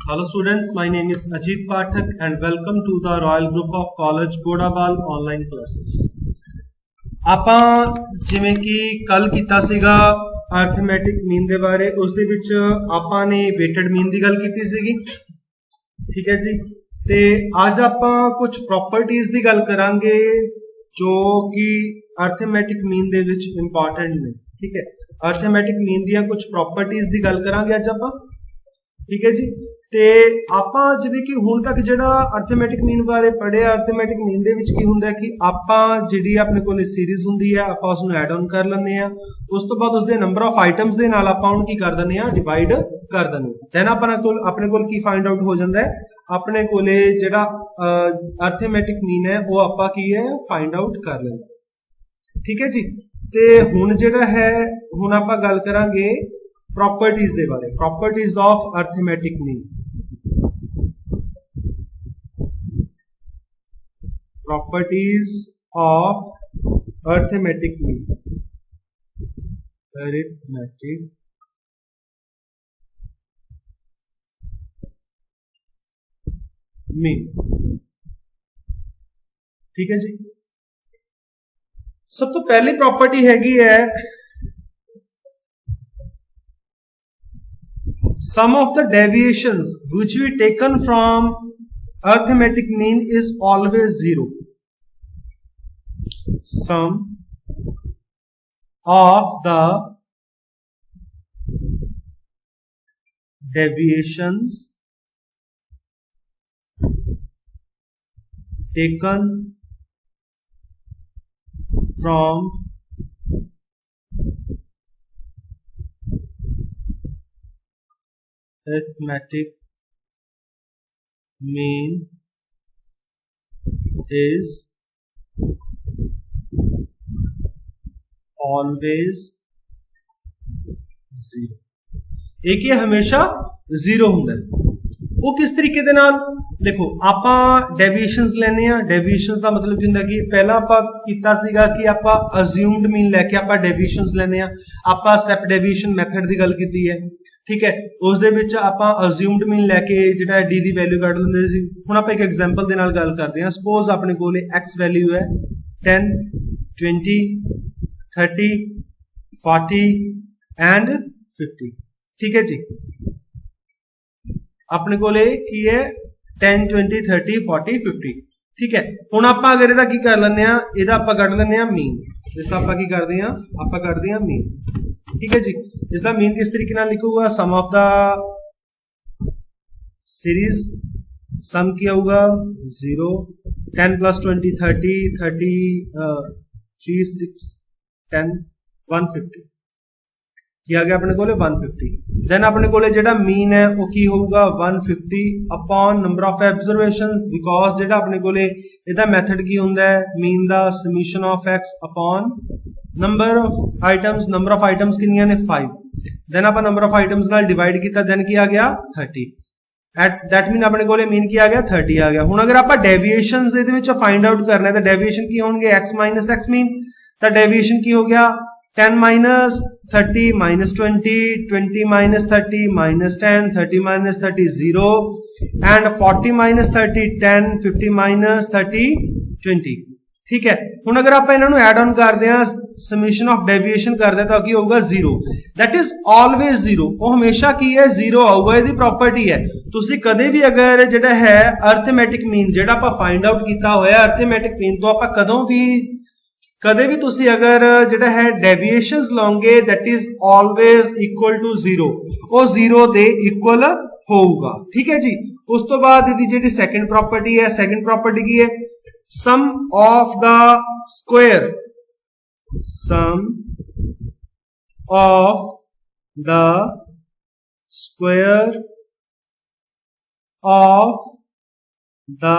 Hello students, my name is Ajit Pathak and welcome to the Royal Group of College Godawal online classes. ਆਪਾਂ ਜਿਵੇਂ ਕਿ ਕੱਲ ਕੀਤਾ ਸੀਗਾ ਅਰਥਮੈਟਿਕ ਮੀਨ ਦੇ ਬਾਰੇ, ਉਸ ਦੇ ਵਿੱਚ ਆਪਾਂ ਨੇ ਵੇਟਡ ਮੀਨ ਦੀ ਗੱਲ ਕੀਤੀ ਸੀਗੀ, ਠੀਕ ਹੈ ਜੀ। ਤੇ ਅੱਜ ਆਪਾਂ ਕੁਝ ਪ੍ਰੋਪਰਟੀਜ਼ ਦੀ ਗੱਲ ਕਰਾਂਗੇ ਜੋ ਕਿ ਅਰਥਮੈਟਿਕ ਮੀਨ ਦੇ ਵਿੱਚ ਇੰਪੋਰਟੈਂਟ ਨੇ, ਠੀਕ ਹੈ। ਅਰਥਮੈਟਿਕ ਮੀਨ ਦੀਆਂ ਕੁਝ ਪ੍ਰੋਪਰਟੀਜ਼ ਦੀ ਗੱਲ ਕਰਾਂਗੇ ਅੱਜ ਆਪਾਂ, ठीक है जी। ਤੇ ਆਪਾਂ ਜਿਵੇਂ ਕਿ ਹੁਣ ਤੱਕ ਜਿਹੜਾ ਅਰਥਮੈਟਿਕ ਮੀਨ ਬਾਰੇ ਪੜ੍ਹਿਆ, ਅਰਥਮੈਟਿਕ ਮੀਨ ਦੇ ਵਿੱਚ ਕੀ ਹੁੰਦਾ ਕਿ ਆਪਾਂ ਜਿਹੜੀ ਆਪਣੇ ਕੋਲ ਸੀਰੀਜ਼ ਹੁੰਦੀ ਹੈ ਆਪਾਂ ਉਸ ਨੂੰ ਐਡ ਆਨ ਕਰ ਲੈਂਦੇ ਆ, ਉਸ ਤੋਂ ਬਾਅਦ ਉਸਦੇ ਨੰਬਰ ਆਫ ਆਈਟਮਸ ਦੇ ਨਾਲ ਆਪਾਂ ਉਹਨੂੰ ਕੀ ਕਰ ਦਿੰਦੇ ਆ, ਡਿਵਾਈਡ ਕਰ ਦਿੰਦੇ ਆ। ਦੈਨ ਆਪਣੇ ਕੋਲ ਕੀ ਫਾਈਂਡ ਆਊਟ ਹੋ ਜਾਂਦਾ ਹੈ, ਆਪਣੇ ਕੋਲੇ ਜਿਹੜਾ ਅਰਥਮੈਟਿਕ ਮੀਨ ਹੈ ਉਹ ਆਪਾਂ ਕੀ ਹੈ ਫਾਈਂਡ ਆਊਟ ਕਰ ਲੈਂਦੇ, ਠੀਕ ਹੈ ਜੀ। ਤੇ ਹੁਣ ਜਿਹੜਾ ਹੈ ਹੁਣ ਆਪਾਂ ਗੱਲ ਕਰਾਂਗੇ प्रॉपर्टीज दे बारे, properties of arithmetic mean. Properties of arithmetic mean, arithmetic mean, ठीक है जी। सब तो पहली प्रॉपर्टी हैगी है sum of the deviations which we taken from arithmetic mean is always zero. Sum of the deviations taken from arithmetic mean is always zero। एक ये हमेशा जीरो होता है। वो किस तरीके दे नाल देखो, आपां डेविएशंस लेने आ। डेविएशंस का मतलब की होंदा कि पहला आपां कीता सीगा कि आपां अज्यूम्ड मीन लेके आपां डेविएशंस लेने आ। आपां स्टेप डेविएशन मैथड की गल कीती है, ठीक है। उस दे विच आपां अज्यूम्ड मीन लैके जिहड़ा डी दी वैल्यू कढ लैंदे सी। हुण आपां एक एग्जांपल दे नाल गल करदे हां। सपोज अपने कोल एक्स वैल्यू है 10, 20, 30, 40 एंड 50, ठीक है जी। अपने कोले की है 10, 20, 30, 40, 50, ठीक है। हुण आपां अगर इहदा की कर लैंदे हां, इहदा आपां कढ लैंदे हां मीन। इसदा आपां की करदे हां, आपां कढदे हां मीन, ठीक है जी। इसका मीन किस तरीके नाल लिखूंगा, सम ऑफ द सीरीज, सम क्या होगा 0, 10 + 20 30, 30 3 6 10 150 ਕੀ ਆ ਗਿਆ ਆਪਣੇ ਕੋਲੇ 150। देन अपने कोले जेड़ा मीन है वो की होगा 150 upon number of observations, because जेड़ा अपने कोले इहदा मेथड की हुंदा है mean the summation of x upon number of items. Number of items कितनियां ने 5। देन आप नंबर ऑफ आइटम्स नाल डिवाइड किया, देन की आ गया 30। एट दैट मीन अपने कोले मीन की आ गया 30 आ गया। हुण अगर आप डेविएशंस इहदे विच फाइंड आउट करना है तो डेविएशन की होणगे x - x मीन। तो डेविएशन की हो गया 10 - 30 - 20, 20 - 30 - 10, 30 - 30 0 एंड 40 - 30 10, 50 - 30 20, ठीक है। हुण अगर आप इन्हां नूं ऐड ऑन करदे हां, समीशन ऑफ डेविएशन करदे तां की होगा 0। That is always 0। वो हमेशा की है 0 आऊगा, इहदी प्रॉपर्टी है। तुसीं कदे भी अगर जिहड़ा है अरथमैटिक मीन जिहड़ा आपां फाइंड आउट कीता होया अरथमैटिक मीन तो आपां कदे भी तुसी अगर जिहड़ा है डेविएशंस लओगे that is always equal to 0। वो 0 दे इक्वल होगा, ठीक है जी। उस तो बाद इहदी जिहड़ी सेकंड प्रॉपर्टी है, सेकंड प्रॉपर्टी की है sum of the square, sum of the square of the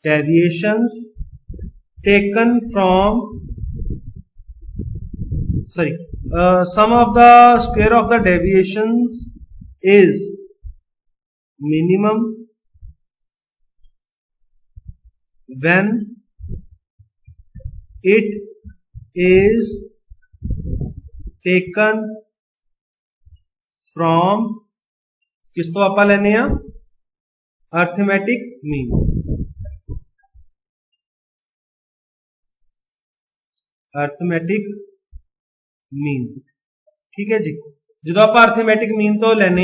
deviations taken from sum of the square of the deviations is minimum when it is taken from किस तो आपां लैने आ arithmetic mean. Arithmetic mean ठीक है जी। जो आप arithmetic mean तो लेने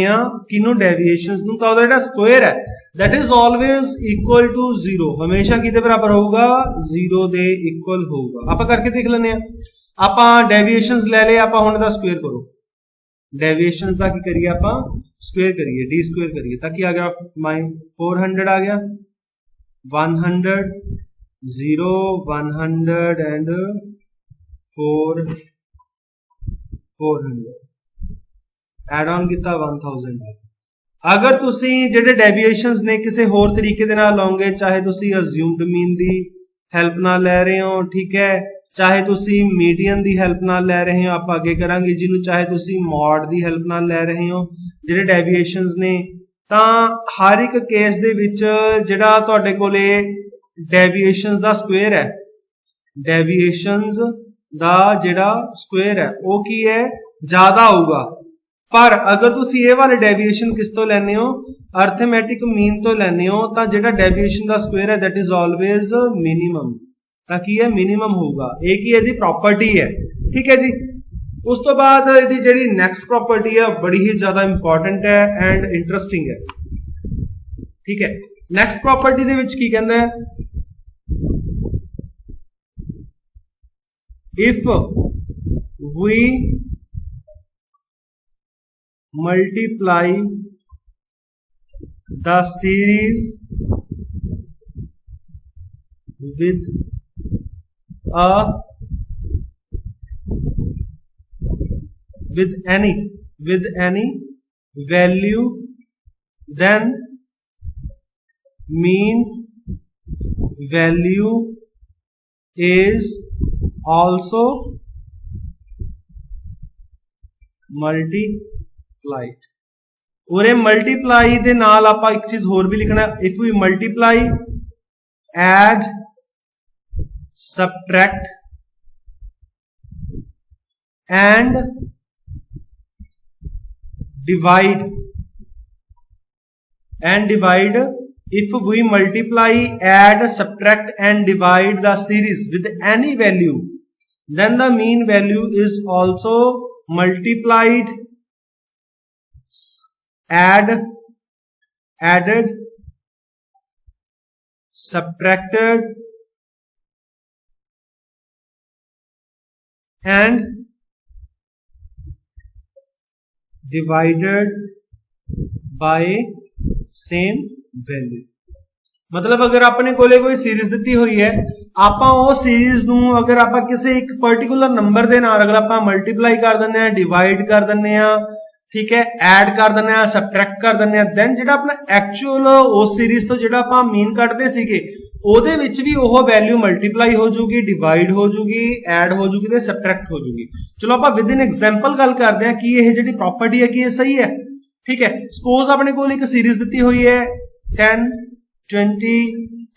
किनू डेविएशंस नू तो ओहदा स्क्वायर है that is always equal to 0 हमेशा किदे बराबर होगा 0 दे इक्वल होगा। आप करके देख लेने आप डेविएशंस ले ले आप हुण दा स्क्वायर करो डेविएशंस दा की करिए आप स्क्वायर करिए डी स्क्वायर करिए ताकि आ गया 400 आ गया 100 0 100 एंड 400 एड ऑन किया 1000। अगर तुसी जेडे डेविएशंस ने किसी होर तरीके दे नाल लाओगे चाहे तुसी अज्यूम्ड मीन दी हेल्प नाल ले रहे हो ठीक है चाहे तुसी मीडियन दी हेल्प नाल ले रहे हो आप आगे करांगे जिन्हों चाहे तुसी मॉड दी हेल्प नाल ले रहे हो जेडे डेविएशंस ने तां हर एक केस दे विच जेड़ा तुहाडे कोले डेविएशंस दा स्क्वायर है डेविएशंस दा जेड़ा स्क्वायर है वो की है ज्यादा होगा। पर अगर तुसी ये वाले डेविएशन किस तो लेने हो अर्थमैटिक मीन तो लेने हो तां जेड़ा डेविएशन दा स्क्वायर है दैट इज ऑलवेज मिनिमम ताकि ये मिनिमम होगा एक ही इहदी प्रॉपर्टी है ठीक है जी। उस तो बाद इहदी जेड़ी नेक्स्ट प्रॉपर्टी है बड़ी ही ज्यादा इंपॉर्टेंट है एंड इंटरेस्टिंग है ठीक है। नेक्स्ट प्रॉपर्टी दे विच की कहंदा है if we multiply the series with any value then mean value is also multiplied। और मल्टीप्लाई दे नाल आप एक चीज होर भी लिखना if we multiply add subtract and divide if we multiply add subtract and divide the series with any value then the mean value is also multiplied added subtracted and divided by same value। मतलब अगर अपने कोले कोई series दी हुई है आपां वो series नू अगर आप किसी एक पर्टिकुलर नंबर दे नाल अगर आप मल्टीप्लाई कर दिंदे डिवाइड कर दिंदे ठीक है ऐड कर दिंदे सबट्रैक्ट कर दिंदे दैन जिहड़ा अपना एक्चुअल उस सीरीज तो जिहड़ा आपां मीन कढदे सीगे ओहदे विच भी ओह वैल्यू मल्टीप्लाई हो जूगी डिवाइड हो जूगी ऐड हो जूगी ते सबट्रैक्ट हो जूगी। चलो आपां विद इन एग्जांपल गल करदे हां कि यह जिहड़ी प्रॉपर्टी है कि ये सही है ठीक है। सपोज अपने कोल एक सीरीज दी हुई है 10 20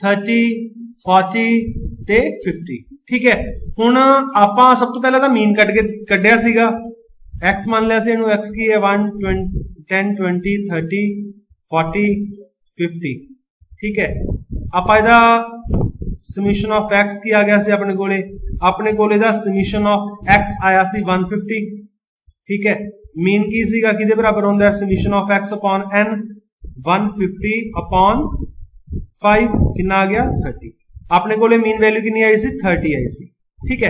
30 40 ते 50 ठीक है। हुण आपां सब तो पहला तां मीन कढिया सीगा एक्स मान लिया इनू एक्स की है 1 10 20 30 40 50 ठीक है। आप इहदा समीशन ऑफ एक्स की आ गया सी अपने कोले दा समीशन ऑफ एक्स आया सी 150 ठीक है। मीन की सीगा किदे बराबर होंदा है summation of X upon N 150 upon 5 कितना आ गया 30। अपने कोले मीन वैल्यू कितनी आई सी 30 आई सी ठीक है।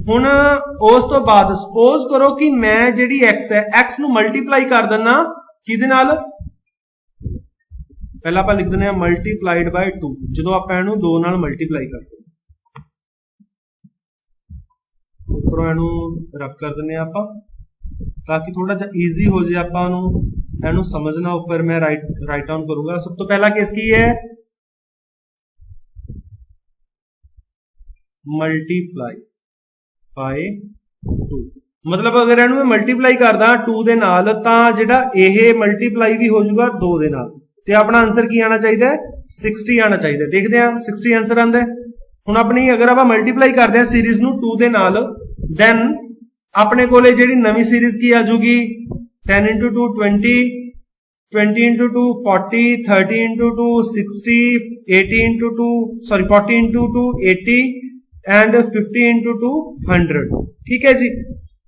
हुण उस तो बाद सपोज करो कि मैं जिहड़ी एक्स है एक्स नू मल्टीप्लाई कर दिना किदे नाल पहला आप लिख दिंदे मल्टीप्लाइड बाय 2 जो आप इहनू 2 नाल मल्टीप्लाई करते ऊपरों इहनू रब कर दिंदे आप ताकि थोड़ा जा इजी हो जाए आपां नू इहनू समझना। ऊपर मैं राइट डाउन करूंगा। सब तो पहला केस की है मल्टीप्लाई बाय 2 मतलब अगर इहनू मल्टीप्लाई करदा 2 दे नाल तां जिहड़ा इह मल्टीप्लाई भी हो जाऊगा 2 दे नाल ते अपना आंसर की आना चाहिए 60 आना चाहिए। देखते हैं 60 आंसर आंदा है। हुण अपनी अगर आप मल्टीप्लाई करते हैं सीरीज नू 2 दे नाल दैन अपने कोले जिहड़ी नवी सीरीज की आ जूगी 10 into 2 20, 20 into 2 40, 30 into 2 60, 80 into 2 sorry 40 into 2 80 and 50 into 2 100। ठीक है जी।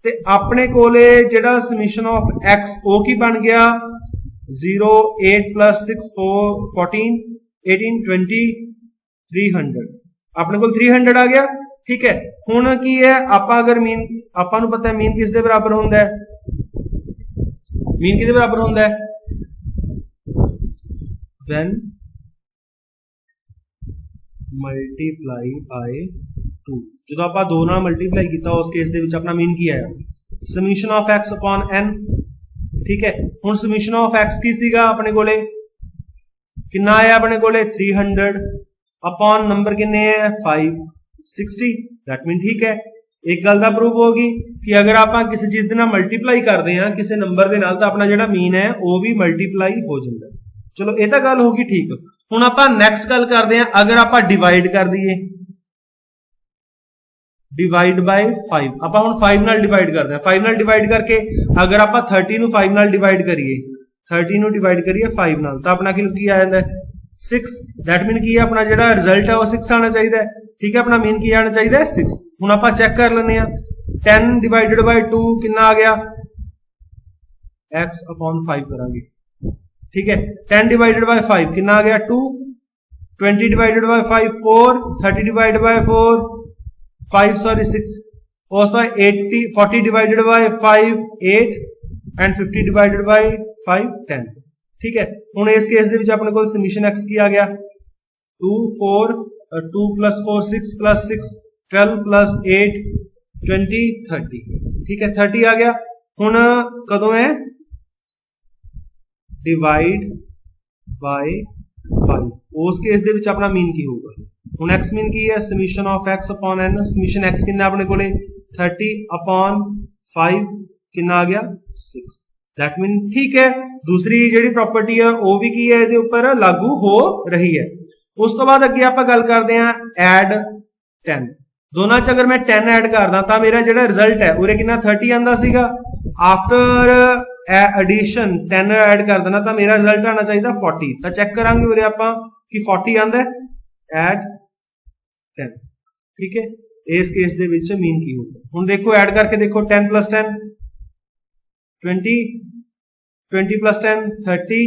ते अपने कोले जेड़ा समीशन ऑफ x ओ की बन गया 0 8 plus 6 4 14 18 20 300। अपने को 300 आ गया। ठीक है, हुण की है आपां अगर मीन आपां नूं पता है मीन किस दे बराबर हुंदा है, मीन किसदे बराबर हुंदा है when multiply by 2। जो आप दो नाल मल्टीप्लाई किया उस केस दे विच अपना मीन की आया summation of x upon n। ठीक है, हुण समीशन ऑफ x की सीगा अपने कोले कितना आया अपने कोले 300 अपॉन नंबर किन्ने है 560। दैट मीन ठीक है, एक गल दा प्रूफ होगी कि अगर आप किसी चीज दे नाल मल्टीप्लाई करते हैं किसी नंबर दे नाल तां अपना जेड़ा मीन है वो भी मल्टीप्लाई हो जाता है। चलो ये तो गल होगी ठीक। हुण आपां नैक्सट गल करते हैं अगर आपां डिवाइड कर दीए डिवाइड बाय 5। आपां हुण 5 नाल डिवाइड करते हैं, 5 नाल डिवाइड करके अगर आपां 30 नूं 5 नाल डिवाइड करिए 30 नूं डिवाइड करिए 5 नाल तां अपना की आ जांदा है 6। दैट मीन की अपना जेड़ा रिजल्ट है वो 6 आना चाहिए। ठीक है, अपना मीन की आना चाहिए 6। हुण आपां चेक कर लेने आ 10 डिवाइडेड बाय 2 कितना आ गया x अपॉन 5 करांगे। ठीक है, 10 डिवाइडेड बाय 5 कितना आ गया 2, 20 divided by 5 4, 30 divided by 4 5 sorry 6 उस तो 80 40 divided by 5 8 and 50 divided by 5 10। ठीक है, हुण इस केस दे विच अपने कोल समीशन x की आ गया 2 4 2 plus 4 6 plus 6 12 plus 8 20 30। ठीक है, 30 आ गया। हुण कदों है डिवाइड बाय 5 उस केस दे विच अपना मीन की होगा। हुण x मीन की है summation of x upon n। Summation x कितना अपने कोले 30 अपॉन 5 कितना आ गया 6। दैट मीन ठीक है, दूसरी जेडी प्रॉपर्टी है वो भी की है इहदे उपर लागू हो रही है। उस तो बाद अगे आप गल करते हैं एड 10। दोनों च अगर मैं 10 ऐड करदा तां मेरा जेड़ा रिजल्ट है उरे कितना 30 आंदा सीगा। आफ्टर एडिशन 10 ऐड कर देना तां मेरा रिजल्ट आना चाहिए 40। तां चेक करांगे उरे आपां कि 40 आंदा है एड 10। ठीक है, इस केस दे विच मीन की होगा। हुण देखो ऐड करके देखो 10 प्लस 10 20 20 प्लस 10 30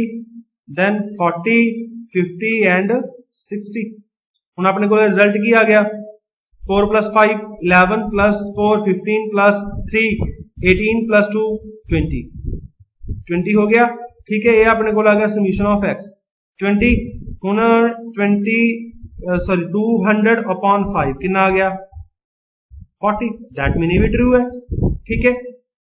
देन 40 50 एंड 60। हुण अपने को रिजल्ट की आ गया 4 प्लस 5 11 प्लस 4 15 प्लस 3 18 प्लस 2 20 हो गया। ठीक है, ये अपने को आ गया समीशन ऑफ x 20। हुण 200 अपॉन 5 कितना आ गया 40। दैट मीन ये भी ट्रू है। ठीक है,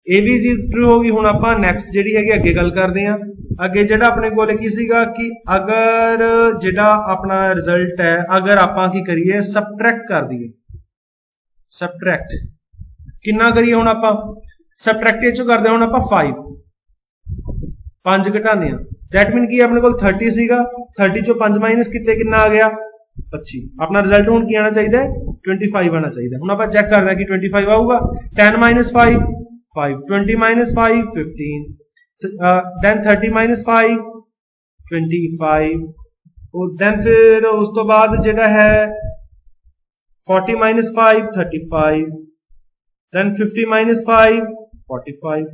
ये भी चीज ट्रू होगी। हुण आपां नैक्सट जिहड़ी हैगी अगे गल करते हैं। अगे जिहड़ा अपने कोल की सीगा कि अगर जिहड़ा अपना रिजल्ट है अगर आपां की करिए सबट्रैक्ट कर दिए सबट्रैक्ट कितना करिए हुण आपां सबट्रैक्ट चो करदे हुण आपां 5 घटाने आ। दैट मीन की अपने कोल 30 सीगा 30 चो 5 माइनस किते कितना आ गया 25। अपना रिजल्ट हुण की आना चाहिए 25 आना चाहिए। हुण आपां चेक कर रहे हैं कि 25 आऊगा। 10 माइनस 5 5 20 minus 5 15 then 30 minus 5 25 और then फिर उस तो बाद जेड़ा है 40 minus 5 35 then 50 minus 5 45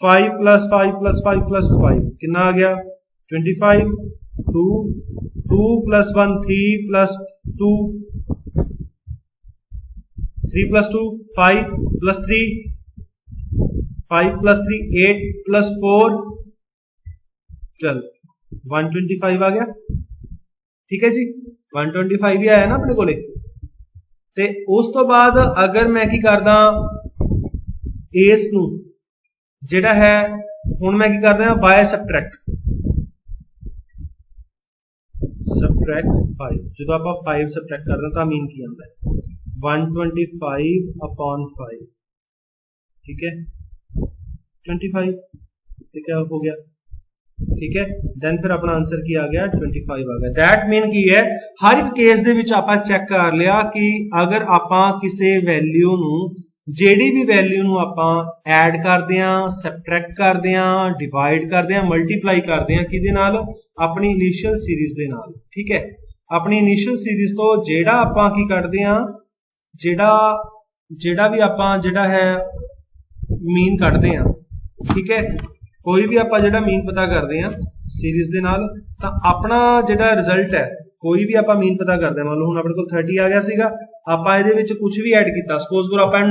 5 plus 5 plus 5 plus 5 कितना आ गया 25 2 2 plus 1 3 plus 2 3 plus 2 5 plus 3 5 plus 3 8 plus 4 12 125 आ गया। ठीक है जी, 125 ही आया ना अपने कोले। ते उस तो बाद अगर मैं की करदा इस नूं जेड़ा है हुण मैं की करदा बाय सबट्रैक्ट 5 जो आप 5 सबट्रैक्ट करते हैं तो मीन की आंदा है 125 अपॉन 5। ठीक है, 25 तो क्या हो गया। ठीक है, देन फिर अपना आंसर की आ गया 25 आ गया। दैट मीन की है हर एक केस दे विच आपां चेक कर लिया कि अगर आपां किसी वैल्यू नूं ਜਿਹੜੀ ਵੀ ਵੈਲਿਊ ਨੂੰ ਆਪਾਂ ਐਡ ਕਰਦੇ ਆ, ਸਬਟ੍ਰੈਕਟ ਕਰਦੇ ਆ, ਡਿਵਾਈਡ ਕਰਦੇ ਆ, ਮਲਟੀਪਲਾਈ ਕਰਦੇ ਆ ਕਿਹਦੇ ਨਾਲ, ਆਪਣੀ ਇਨੀਸ਼ੀਅਲ ਸੀਰੀਜ਼ ਦੇ ਨਾਲ। ਠੀਕ ਹੈ, ਆਪਣੀ ਇਨੀਸ਼ੀਅਲ ਸੀਰੀਜ਼ ਤੋਂ ਜਿਹੜਾ ਆਪਾਂ ਕੀ ਕੱਢਦੇ ਆ, ਜਿਹੜਾ ਵੀ ਆਪਾਂ ਜਿਹੜਾ ਹੈ ਮੀਨ ਕੱਢਦੇ ਆ, ਠੀਕ ਹੈ, ਕੋਈ ਵੀ ਆਪਾਂ ਜਿਹੜਾ ਮੀਨ ਪਤਾ ਕਰਦੇ ਆ ਸੀਰੀਜ਼ ਦੇ ਨਾਲ, ਤਾਂ ਆਪਣਾ ਜਿਹੜਾ ਰਿਜ਼ਲਟ ਹੈ, ਕੋਈ ਵੀ ਆਪਾਂ ਮੀਨ ਪਤਾ ਕਰਦੇ ਆ, ਮੰਨ ਲਓ ਹੁਣ ਆਪਣੇ ਕੋਲ 30 ਆ ਗਿਆ ਸੀਗਾ, ਆਪਾਂ ਇਹਦੇ ਵਿੱਚ ਕੁਝ ਵੀ ਐਡ ਕੀਤਾ, ਸਪੋਜ਼ ਕਰੋ ਆਪਾਂ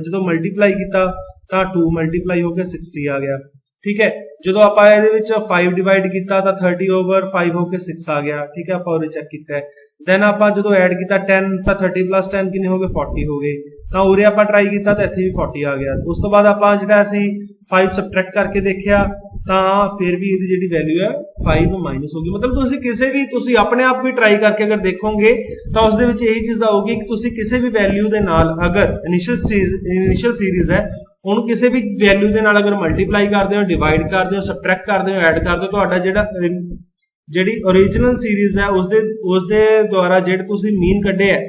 ਜਦੋਂ ਮਲਟੀਪਲਾਈ ਕੀਤਾ ਤਾਂ 2 ਮਲਟੀਪਲਾਈ ਹੋ ਕੇ 60 ਆ ਗਿਆ। ਠੀਕ ਹੈ, ਜਦੋਂ ਆਪਾਂ ਇਹਦੇ ਵਿੱਚ 5 ਡਿਵਾਈਡ ਕੀਤਾ ਤਾਂ 30/5 ਹੋ ਕੇ 6 ਆ ਗਿਆ। ਠੀਕ ਹੈ, ਆਪਾਂ ਉਹਦੇ ਚੈੱਕ ਕੀਤਾ। ਦੈਨ ਆਪਾਂ ਜਦੋਂ ਐਡ ਕੀਤਾ 10 ਤਾਂ 30 + 10 ਕਿੰਨੇ ਹੋ ਗਏ, 40 ਹੋ ਗਏ। ਤਾਂ ਉਰੇ ਆਪਾਂ ਟਰਾਈ ਕੀਤਾ ਤਾਂ ਇੱਥੇ ਵੀ 40 ਆ ਗਿਆ। ਉਸ ਤੋਂ ਬਾਅਦ ਆਪਾਂ ਜਿਹੜਾ ਅਸੀਂ 5 ਸਬਟ੍ਰੈਕਟ ਕਰਕੇ ਦੇਖਿਆ ਤਾਂ ਫਿਰ ਵੀ ਇਹਦੀ ਜਿਹੜੀ ਵੈਲਿਊ ਹੈ 5 ਮਾਈਨਸ ਹੋ ਗਈ। ਮਤਲਬ ਤੁਸੀਂ ਆਪਣੇ ਆਪ ਵੀ ਟਰਾਈ ਕਰਕੇ ਅਗਰ ਦੇਖੋਗੇ ਤਾਂ ਉਸ ਦੇ ਵਿੱਚ ਇਹੀ ਚੀਜ਼ ਆਊਗੀ ਕਿ ਤੁਸੀਂ ਕਿਸੇ ਵੀ ਵੈਲਿਊ ਦੇ ਨਾਲ ਅਗਰ ਇਨੀਸ਼ੀਅਲ ਸੀਰੀਜ਼ ਹੈ ਉਹਨੂੰ ਕਿਸੇ ਵੀ ਵੈਲਿਊ ਦੇ ਨਾਲ ਅਗਰ ਮਲਟੀਪਲਾਈ ਕਰਦੇ ਹੋ, ਡਿਵਾਈਡ ਕਰਦੇ ਹੋ, ਸਬਟ੍ਰੈਕਟ ਕਰਦੇ ਹੋ, ਐਡ ਕਰਦੇ ਹੋ, ਤੁਹਾਡਾ ਜਿਹੜੀ ओरिजिनल सीरीज है उसदे द्वारा जेड तुसी मीन कड्ढे है,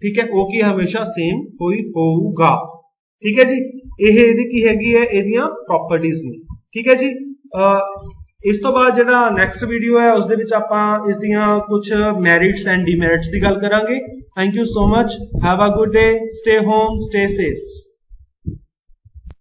ठीक है, वो की हमेशा सेम कोई होगा। ठीक है जी, ਇਹ ਇਹਦੀ ਕੀ ਹੈਗੀ ਹੈ, ਇਹਦੀਆਂ ਪ੍ਰੋਪਰਟੀਜ਼ ਨੇ। ਠੀਕ ਹੈ ਜੀ, ਇਸ ਤੋਂ ਬਾਅਦ ਜਿਹੜਾ ਨੈਕਸਟ ਵੀਡੀਓ ਹੈ ਉਸ ਦੇ ਵਿੱਚ ਆਪਾਂ ਇਸ ਦੀਆਂ ਕੁਝ ਮੈਰਿਟਸ ਐਂਡ ਡਿਮੈਰਿਟਸ ਦੀ ਗੱਲ ਕਰਾਂਗੇ। Thank you so much, have a good day, stay home, stay safe.